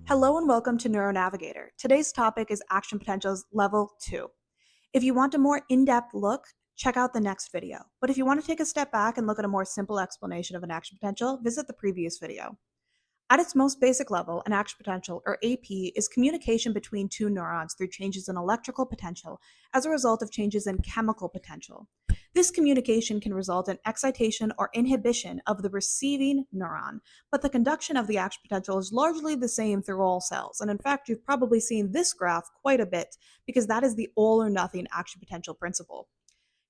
Hello and welcome to Neuro Navigator. Today's topic is action potentials level 2. If you want a more in-depth look, check out the next video. But if you want to take a step back and look at a more simple explanation of an action potential, visit the previous video. At its most basic level, an action potential, or AP, is communication between two neurons through changes in electrical potential as a result of changes in chemical potential. This communication can result in excitation or inhibition of the receiving neuron, but the conduction of the action potential is largely the same through all cells. And in fact, you've probably seen this graph quite a bit because that is the all or nothing action potential principle.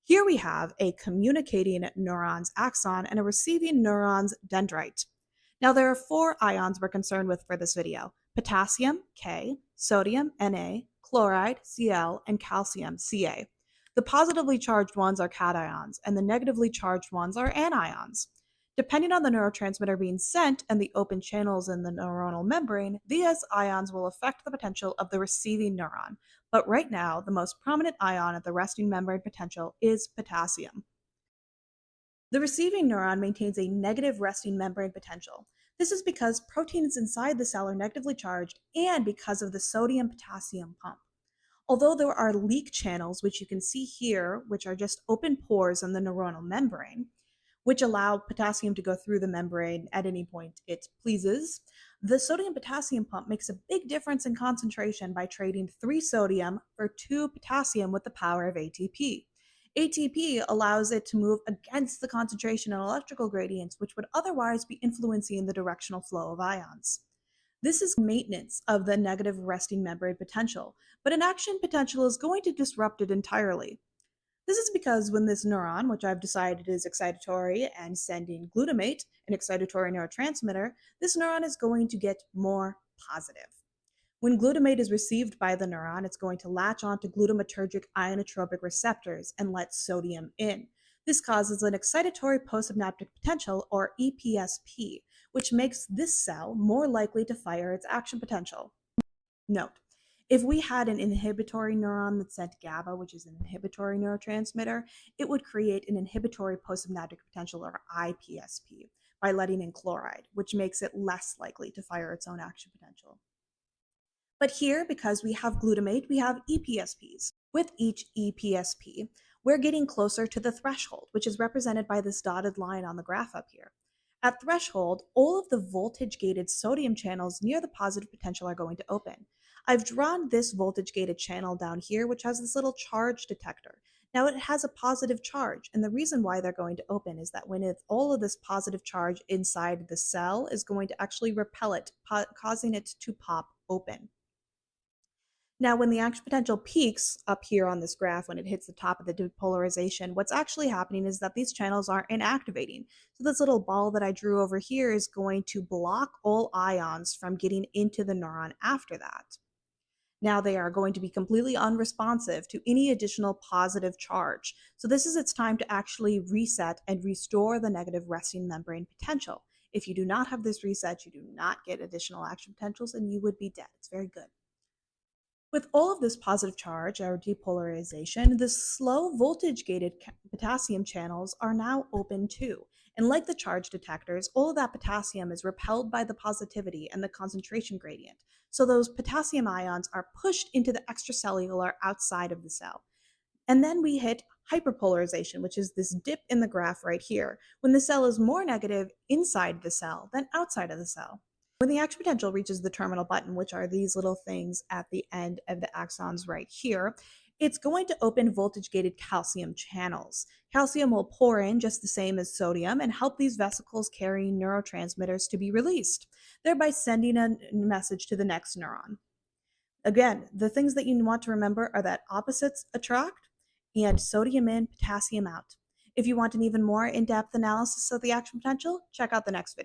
Here we have a communicating neuron's axon and a receiving neuron's dendrite. Now, there are 4 ions we're concerned with for this video: potassium, K, sodium, Na, chloride, Cl, and calcium, Ca. The positively charged ones are cations, and the negatively charged ones are anions. Depending on the neurotransmitter being sent and the open channels in the neuronal membrane, these ions will affect the potential of the receiving neuron. But right now, the most prominent ion at the resting membrane potential is potassium. The receiving neuron maintains a negative resting membrane potential. This is because proteins inside the cell are negatively charged and because of the sodium-potassium pump. Although there are leak channels, which you can see here, which are just open pores in the neuronal membrane, which allow potassium to go through the membrane at any point it pleases, the sodium-potassium pump makes a big difference in concentration by trading 3 sodium for 2 potassium with the power of ATP. ATP allows it to move against the concentration and electrical gradients, which would otherwise be influencing the directional flow of ions. This is maintenance of the negative resting membrane potential, but an action potential is going to disrupt it entirely. This is because when this neuron, which I've decided is excitatory and sending glutamate, an excitatory neurotransmitter, this neuron is going to get more positive. When glutamate is received by the neuron, it's going to latch onto glutamatergic ionotropic receptors and let sodium in. This causes an excitatory postsynaptic potential, or EPSP, which makes this cell more likely to fire its action potential. Note, if we had an inhibitory neuron that sent GABA, which is an inhibitory neurotransmitter, it would create an inhibitory postsynaptic potential, or IPSP, by letting in chloride, which makes it less likely to fire its own action potential. But here, because we have glutamate, we have EPSPs. With each EPSP, we're getting closer to the threshold, which is represented by this dotted line on the graph up here. At threshold, all of the voltage-gated sodium channels near the positive potential are going to open. I've drawn this voltage-gated channel down here, which has this little charge detector. Now it has a positive charge, and the reason why they're going to open is that when all of this positive charge inside the cell is going to actually repel it, causing it to pop open. Now, when the action potential peaks up here on this graph, when it hits the top of the depolarization, what's actually happening is that these channels are inactivating. So this little ball that I drew over here is going to block all ions from getting into the neuron after that. Now they are going to be completely unresponsive to any additional positive charge. So this is its time to actually reset and restore the negative resting membrane potential. If you do not have this reset, you do not get additional action potentials and you would be dead. It's very good. With all of this positive charge, or depolarization, the slow voltage-gated potassium channels are now open too. And like the charge detectors, all of that potassium is repelled by the positivity and the concentration gradient. So those potassium ions are pushed into the extracellular outside of the cell. And then we hit hyperpolarization, which is this dip in the graph right here, when the cell is more negative inside the cell than outside of the cell. When the action potential reaches the terminal button, which are these little things at the end of the axons right here, it's going to open voltage-gated calcium channels. Calcium will pour in just the same as sodium and help these vesicles carrying neurotransmitters to be released, thereby sending a message to the next neuron. Again, the things that you want to remember are that opposites attract and sodium in, potassium out. If you want an even more in-depth analysis of the action potential, check out the next video.